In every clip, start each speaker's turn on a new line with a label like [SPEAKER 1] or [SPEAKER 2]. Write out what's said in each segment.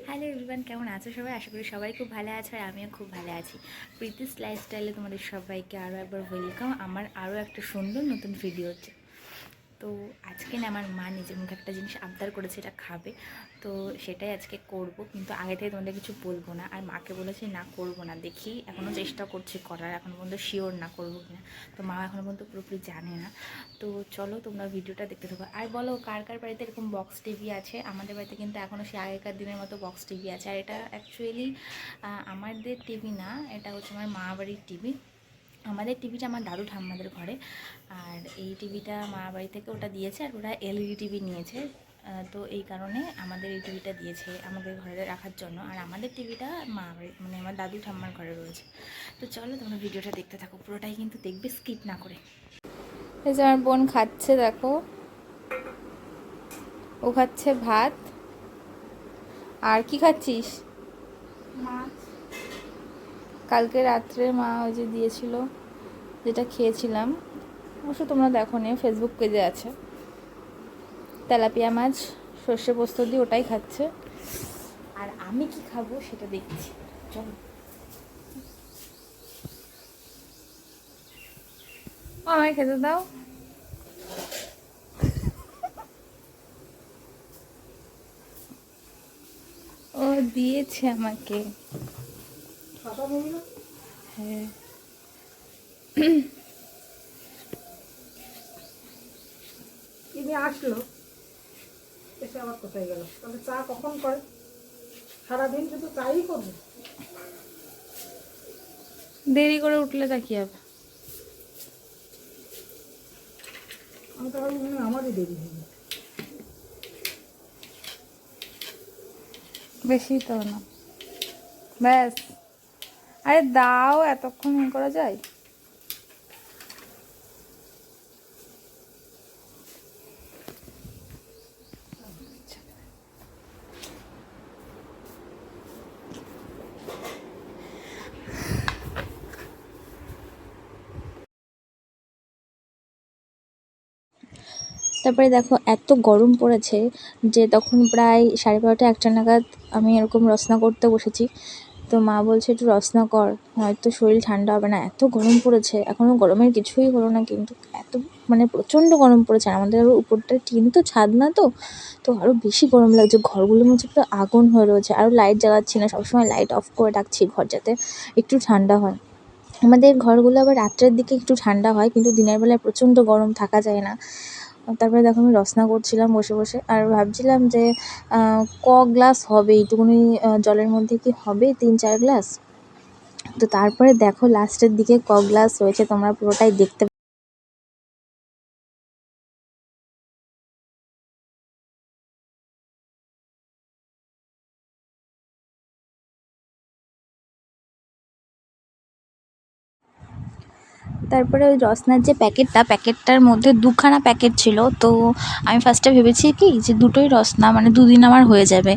[SPEAKER 1] Hello everyone, কেমন আছো সবাই? আশা করি সবাই খুব ভালো আছে আর আমিও খুব ভালো আছি। প্রীতিস লাইফস্টাইলে তোমাদের সবাইকে আরও একবার ওয়েলকাম আমার আরও একটা সুন্দর নতুন ভিডিওতে। তো আজকে না আমার মা নিজের মুখে একটা জিনিস আবদার করেছে, এটা খাবে, তো সেটাই আজকে করব। কিন্তু আগে থেকে তোমাদের কিছু বলবো না, আর মাকে বলেছি না করব না, দেখি এখনও চেষ্টা করছি করার, এখনও পর্যন্ত শিওর না করবো কিনা। তো মা এখনও পর্যন্ত পুরোপুরি জানে না। তো চলো তোমরা ভিডিওটা দেখতে থাকো। আর বলো কার কার বাড়িতে এরকম বক্স টিভি আছে? আমাদের বাড়িতে কিন্তু এখনও সে আগেকার দিনের মতো বক্স টিভি আছে। আর এটা অ্যাকচুয়ালি আমাদের টিভি না, এটা হচ্ছে আমার মা বাড়ির টিভি। আমাদের টিভিটা আমার দাদু ঠাম্মাদের ঘরে, আর এই টিভিটা মা বাড়ি থেকে ওটা দিয়েছে, আর ওরা এলইডি টিভি নিয়েছে। তো এই কারণে আমাদের এই টিভিটা দিয়েছে আমাদের ঘরে রাখার জন্য, আর আমাদের টিভিটা মা বাড়ি মানে আমার দাদু ঠাম্মার ঘরে রয়েছে। তো চলো তোমরা ভিডিওটা দেখতে থাকো, পুরোটাই কিন্তু দেখবে, স্কিপ না করে। এই যে আমার বোন খাচ্ছে, দেখো ও খাচ্ছে ভাত। আর কি খাচ্ছিস? মাছ। কালকে রাত্রে মা ওই যে দিয়েছিল, যেটা খেয়েছিলাম, অবশ্য তোমরা দেখো নি, ফেসবুক পেজে আছে। তেলাপিয়া মাছ সর্ষে পোস্ত দিয়ে ওটাই খাচ্ছে। আর আমি কি খাবো সেটা দেখছি, চলো। আমায় খেতে দাও। ও দিয়েছে আমাকে। হ্যাঁ।
[SPEAKER 2] ইনি আসলো, এসে আবার কোথায় গেল? তাহলে চা কখন করে? সারাদিন শুধু চাই করবে।
[SPEAKER 1] দেরি করে উঠলে তা কি হবে?
[SPEAKER 2] আমি তো ভাবি মনে হয় আমারই দেরি হয়ে যায়।
[SPEAKER 1] বেশি তো না, ব্যাস। আরে দাও, এতক্ষণ করা যায়? তারপরে দেখো এত গরম পড়েছে যে তখন প্রায় 12:30 একটা নাগাদ আমি এরকম রসনা করতে বসেছি। তো মা বলছে একটু রসনা কর, হয়তো শরীর ঠান্ডা হবে না। এত গরম পড়েছে, এখনও গরমের কিছুই হলো না কিন্তু এত মানে প্রচণ্ড গরম পড়েছে। আর আমাদের আরও উপরটা টিন, তো ছাদ না, তো তো আরও বেশি গরম লাগছে। ঘরগুলোর মধ্যে পুরো আগুন হয়ে রয়েছে। আরও লাইট জ্বালাচ্ছি না, সবসময় লাইট অফ করে রাখছি ঘর, যাতে একটু ঠান্ডা হয়। আমাদের ঘরগুলো আবার রাত্রের দিকে একটু ঠান্ডা হয়, কিন্তু দিনের বেলায় প্রচণ্ড গরম, থাকা যায় না। তারপরে দেখো আমি রসনা করছিলাম বসে বসে, আর ভাবছিলাম যে ক গ্লাস হবে এইটুকুনি জলের মধ্যে, কি হবে 3-4 গ্লাস? তো তারপরে দেখো লাস্টের দিকে ক গ্লাস হয়েছে, তোমরা পুরোটাই দেখতে। তারপরে ওই রসনার যে প্যাকেটটার মধ্যে 2খানা প্যাকেট ছিল। তো আমি ফার্স্টে ভেবেছি কি যে দুটোই রসনা, মানে দুদিন আমার হয়ে যাবে।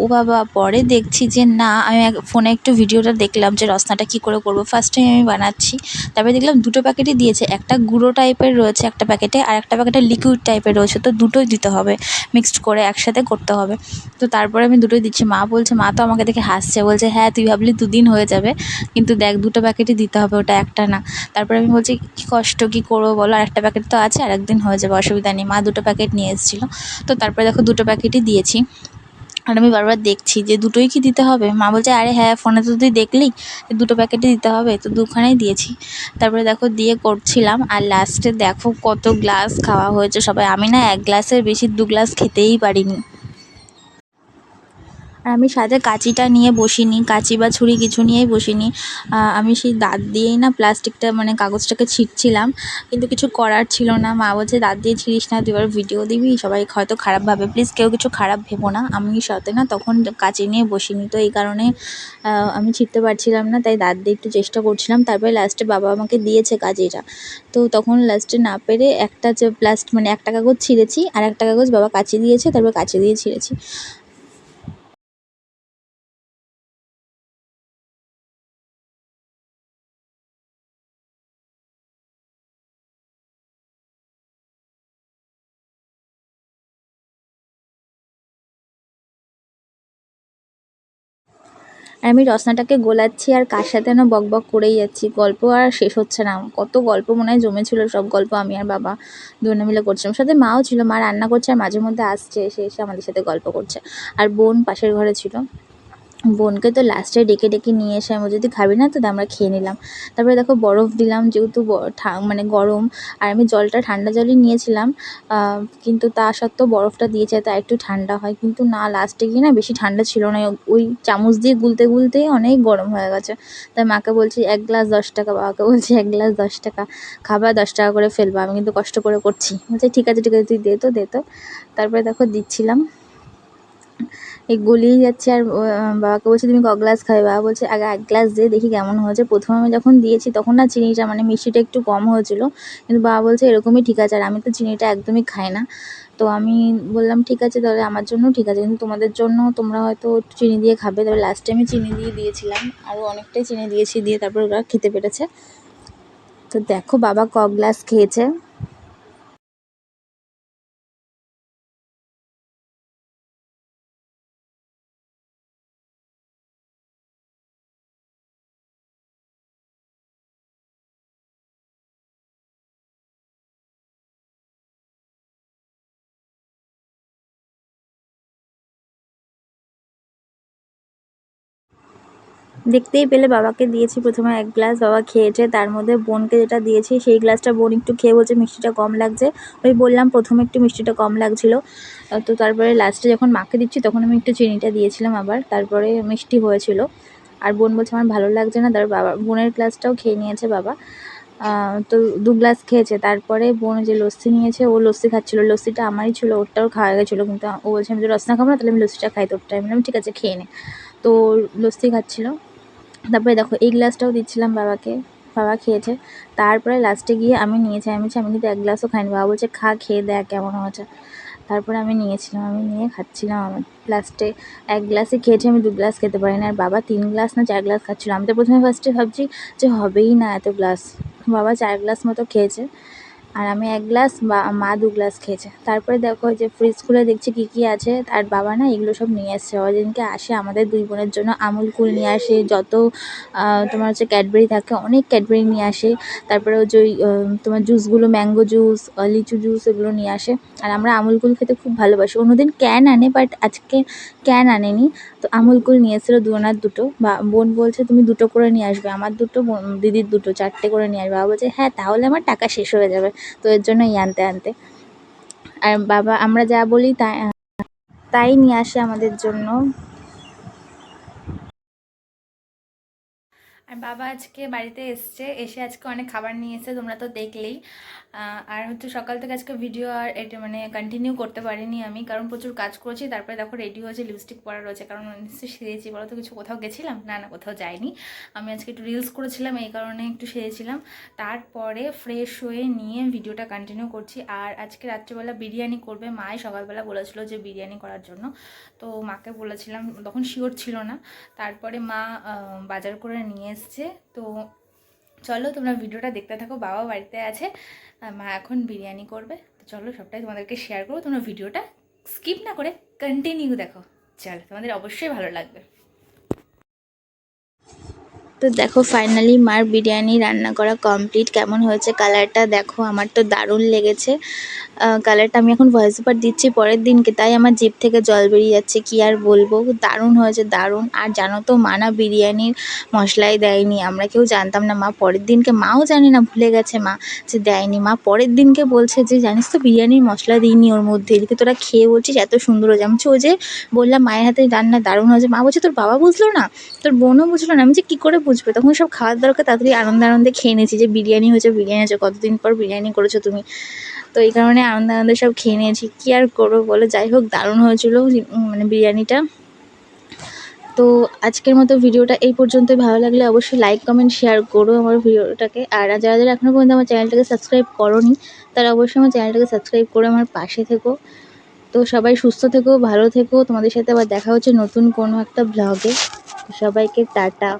[SPEAKER 1] ও বাবা, পরে দেখছি যে না, আমি ফোনে একটু ভিডিওটা দেখলাম যে রসনাটা কী করে করবো। ফার্স্ট টাইম আমি বানাচ্ছি, তারপরে দেখলাম দুটো প্যাকেটই দিয়েছে। একটা গুঁড়ো টাইপের রয়েছে একটা প্যাকেটে, আর একটা প্যাকেটে লিকুইড টাইপের রয়েছে। তো দুটোই দিতে হবে, মিক্সড করে একসাথে করতে হবে। তো তারপরে আমি দুটোই দিচ্ছি। মা বলছে, মা তো আমাকে দেখে হাসছে, বলছে হ্যাঁ তুই ভাবলি দুদিন হয়ে যাবে, কিন্তু দেখ দুটো প্যাকেটই দিতে হবে, ওটা একটা না। তারপরে আমি বলছি কী কষ্ট, কী করবো বলো, আরেকটা প্যাকেট তো আছে, আরেকদিন হয়ে যাবে, অসুবিধা নেই। মা দুটো প্যাকেট নিয়ে এসেছিলো। তো তারপরে দেখো দুটো প্যাকেটই দিয়েছি। আর আমি বারবার দেখছি যে দুটোই কি দিতে হবে। মা বলছে আরে হ্যাঁ, ফোনে তো তুই দেখলি দুটো প্যাকেটই দিতে হবে, তো দুখানেই দিয়েছি। তারপরে দেখো দিয়ে করছিলাম, আর লাস্টে দেখো কত গ্লাস খাওয়া হয়েছে সবাই। আমি না 1 গ্লাসের বেশি 2 গ্লাস খেতেই পারিনি। আর আমি সাথে কাঁচিটা নিয়ে বসিনি, কাঁচি বা ছুরি কিছু নিয়েই বসিনি। আমি সেই দাঁত দিয়েই না প্লাস্টিকটা মানে কাগজটাকে ছিঁড়ছিলাম, কিন্তু কিছু করার ছিল না। মা বলছে দাঁত দিয়ে ছিঁড়িস না, তুই এবার ভিডিও দিবি, সবাই হয়তো খারাপ ভাবে। প্লিজ কেউ কিছু খারাপ ভেবো না। আমি সাথে না তখন কাঁচি নিয়ে বসিনি, তো এই কারণে আমি ছিঁড়তে পারছিলাম না, তাই দাঁত দিয়ে একটু চেষ্টা করছিলাম। তারপরে লাস্টে বাবা আমাকে দিয়েছে কাঁচিটা, তো তখন লাস্টে না পেরে একটা যে মানে একটা কাগজ ছিঁড়েছি, আর একটা কাগজ বাবা কাঁচি দিয়েছে, তারপর কাঁচি দিয়ে ছিঁড়েছি। আর আমি রসনাটাকে গোলাচ্ছি আর কার সাথে যেন বকবক করেই যাচ্ছি। গল্প আর শেষ হচ্ছে না। কত গল্প মনে হয় জমেছিল, সব গল্প আমি আর বাবা দুজনে মিলে করছিলাম। সাথে মাও ছিল, মা রান্না করছে আর মাঝে মধ্যে আসছে, এসে আমাদের সাথে গল্প করছে। আর বোন পাশের ঘরে ছিল, বোনকে তো লাস্টে ডেকে ডেকে নিয়ে এসে আমি যদি খাবি না তো আমরা খেয়ে নিলাম। তারপরে দেখো বরফ দিলাম, যেহেতু মানে গরম, আর আমি জলটা ঠান্ডা জলই নিয়েছিলাম, কিন্তু তা সত্ত্বেও বরফটা দিয়েছে তা একটু ঠান্ডা হয়, কিন্তু না লাস্টে গিয়ে না বেশি ঠান্ডা ছিল না, ওই চামচ দিয়ে গুলতে গুলতে অনেক গরম হয়ে গেছে। তাই মাকে বলছি 1 গ্লাস 10 টাকা, বাবাকে বলছি 1 গ্লাস 10 টাকা, খাবার 10 টাকা করে ফেলবো, আমি কিন্তু কষ্ট করে করছি। বলছে ঠিক আছে ঠিক আছে, তুই দে তো। তারপরে দেখো দিচ্ছিলাম, এই গলিয়ে যাচ্ছে। আর বাবাকে বলছি তুমি ক গ্লাস খাবে, বাবা বলছে আগে 1 গ্লাস দিয়ে দেখি কেমন হয়েছে। প্রথমে আমি যখন দিয়েছি তখন না চিনিটা মানে মিষ্টিটা একটু কম হয়েছিল, কিন্তু বাবা বলছে এরকমই ঠিক আছে, আর আমি তো চিনিটা একদমই খাই না। তো আমি বললাম ঠিক আছে তাহলে আমার জন্য ঠিক আছে, কিন্তু তোমাদের জন্য তোমরা হয়তো একটু চিনি দিয়ে খাবে। তবে লাস্টে আমি চিনি দিয়ে দিয়েছিলাম, আরও অনেকটাই চিনি দিয়েছি, দিয়ে তারপর ওরা খেতে পেরেছে। তো দেখো বাবা ক গ্লাস খেয়েছে। দেখতেই পেলে বাবাকে দিয়েছি প্রথমে 1 গ্লাস, বাবা খেয়েছে। তার মধ্যে বোনকে যেটা দিয়েছি সেই গ্লাসটা বোন একটু খেয়ে বলছে মিষ্টিটা কম লাগছে। ওই বললাম প্রথমে একটু মিষ্টিটা কম লাগছিলো। তো তারপরে লাস্টে যখন মাকে দিচ্ছি তখন আমি একটু চিনিটা দিয়েছিলাম আবার, তারপরে মিষ্টি হয়েছিল। আর বোন বলছে আমার ভালো লাগছে না, তারপর বাবা বোনের গ্লাসটাও খেয়ে নিয়েছে বাবা। তো 2 গ্লাস খেয়েছে। তারপরে বোন যে লস্যি নিয়েছে, ও লস্যি খাচ্ছিলো, লস্যিটা আমারই ছিল, ওরটাও খাওয়া গেছিলো, কিন্তু ও বলছে আমি তো রসনা খাবো না, তাহলে আমি লস্যিটা খাই তোরটা। আমি বললাম ঠিক আছে খেয়ে নে। তো লস্যি খাচ্ছিলো। তারপরে দেখো এই গ্লাসটাও দিচ্ছিলাম বাবাকে, বাবা খেয়েছে। তারপরে লাস্টে গিয়ে আমি নিয়েছি, আমি কিন্তু 1 গ্লাসও খাইনি। বাবা বলছে খা, খেয়ে দেখ কেমন হয়েছে। তারপরে আমি নিয়েছিলাম, আমি নিয়ে খাচ্ছিলাম। আমার লাস্টে 1 গ্লাসই খেয়েছি, আমি 2 গ্লাস খেতে পারি না। আর বাবা 3 গ্লাস না 4 গ্লাস খাচ্ছিলো। আমি তো প্রথমে ফার্স্টে ভাবছি যে হবেই না এত গ্লাস, বাবা 4 গ্লাস মতো খেয়েছে, আর আমি 1 গ্লাস, মা 2 গ্লাস খেয়েছে। তারপরে দেখো যে ফ্রিজ খুলে দেখছি কী কী আছে, আর বাবা না এগুলো সব নিয়ে এসছে। বাবা যেদিনকে আসে আমাদের 2 বোনের জন্য আমুল কুল নিয়ে আসে, যত তোমার হচ্ছে ক্যাডবেরি থাকে অনেক ক্যাডবেরি নিয়ে আসে। তারপরে হচ্ছে ওই তোমার জুসগুলো, ম্যাঙ্গো জুস, লিচু জুস, এগুলো নিয়ে আসে। আর আমরা আমুল কুল খেতে খুব ভালোবাসি। অন্যদিন ক্যান আনে, বাট আজকে ক্যান আনেনি। তো আমুল কুল নিয়ে এসেছিলো 2 আনার 2টো। বা বোন বলছে তুমি 2টো করে নিয়ে আসবে, আমার 2টো, দিদির 2টো, 4টে করে নিয়ে আসবে। বাবা বলছে হ্যাঁ তাহলে আমার টাকা শেষ হয়ে যাবে, তো এর জন্যই আনতে। আর বাবা আমরা যা বলি তাই তাই নিয়ে আসে আমাদের জন্য। আর বাবা আজকে বাড়িতে এসে আজকে অনেক খাবার নিয়ে এসে, তোমরা তো দেখলেই। আর হচ্ছে সকাল থেকে আজকে ভিডিও আর এটা মানে কন্টিনিউ করতে পারিনি আমি, কারণ প্রচুর কাজ করেছি। তারপরে দেখো রেডি হয়েছে, লিপস্টিক পরা রয়েছে, কারণ নিশ্চয়ই সেরেছি বলো তো, কিছু কোথাও গেছিলাম না, না কোথাও যাইনি। আমি আজকে একটু রিলস করেছিলাম, এই কারণে একটু সেরেছিলাম। তারপরে ফ্রেশ হয়ে নিয়ে ভিডিওটা কন্টিনিউ করছি। আর আজকে রাত্রিবেলা বিরিয়ানি করবে মাই, সকালবেলা বলেছিল যে বিরিয়ানি করার জন্য। তো মাকে বলেছিলাম, তখন শিওর ছিল না। তারপরে মা বাজার করে নিয়ে এসছে। তো চলো তোমরা ভিডিওটা দেখতে থাকো। বাবা বাড়িতে আছে, মা এখন বিরিয়ানি করবে। তো চলো সবটাই তোমাদেরকে শেয়ার করবো, তোমরা ভিডিওটা স্কিপ না করে কন্টিনিউ দেখো। চলো তোমাদের অবশ্যই ভালো লাগবে। তো দেখো ফাইনালি মার বিরিয়ানি রান্না করা কমপ্লিট। কেমন হয়েছে কালারটা দেখো, আমার তো দারুণ লেগেছে কালারটা। আমি এখন ভয়েস ওভার দিচ্ছি পরের দিনকে, তাই আমার জিভ থেকে জল বেরিয়ে যাচ্ছে, কি আর বলবো। দারুণ হয়েছে, দারুণ। আর জানো তো মা না বিরিয়ানির মশলাই দেয়নি, আমরা কেউ জানতাম না। মা পরের দিনকে, মাও জানি না, ভুলে গেছে মা যে দেয়নি। মা পরের দিনকে বলছে যে জানিস তো বিরিয়ানির মশলা দিইনি ওর মধ্যে, এদিকে তোরা খেয়ে বলছিস এত সুন্দর হয়েছে। আমি ও যে বললাম মায়ের হাতে রান্না দারুণ হয়েছে, মা বলছে তোর বাবা বুঝলো না, তোর বোনও বুঝলো না। আমি যে কী করে বুঝবে, তখন সব খাওয়ার দরকার তাড়াতাড়ি আনন্দে খেয়ে নিয়েছি যে বিরিয়ানি হয়েছে, বিরিয়ানি হয়েছে, কতদিন পর বিরিয়ানি করেছো তুমি। তো এই কারণে আনন্দে সব খেয়ে নিয়েছি, কী আর করবো বলো। যাই হোক দারুণ হয়েছিল মানে বিরিয়ানিটা। তো আজকের মতো ভিডিওটা এই পর্যন্তই। ভালো লাগলে অবশ্যই লাইক কমেন্ট শেয়ার করো আমার ভিডিওটাকে। আর যারা যারা এখনও পর্যন্ত আমার চ্যানেলটাকে সাবস্ক্রাইব করোনি তারা অবশ্যই আমার চ্যানেলটাকে সাবস্ক্রাইব করে আমার পাশে থেকো। তো সবাই সুস্থ থেকো, ভালো থেকো। তোমাদের সাথে আবার দেখা হচ্ছে নতুন কোনো একটা ব্লগে। সবাইকে টাটা।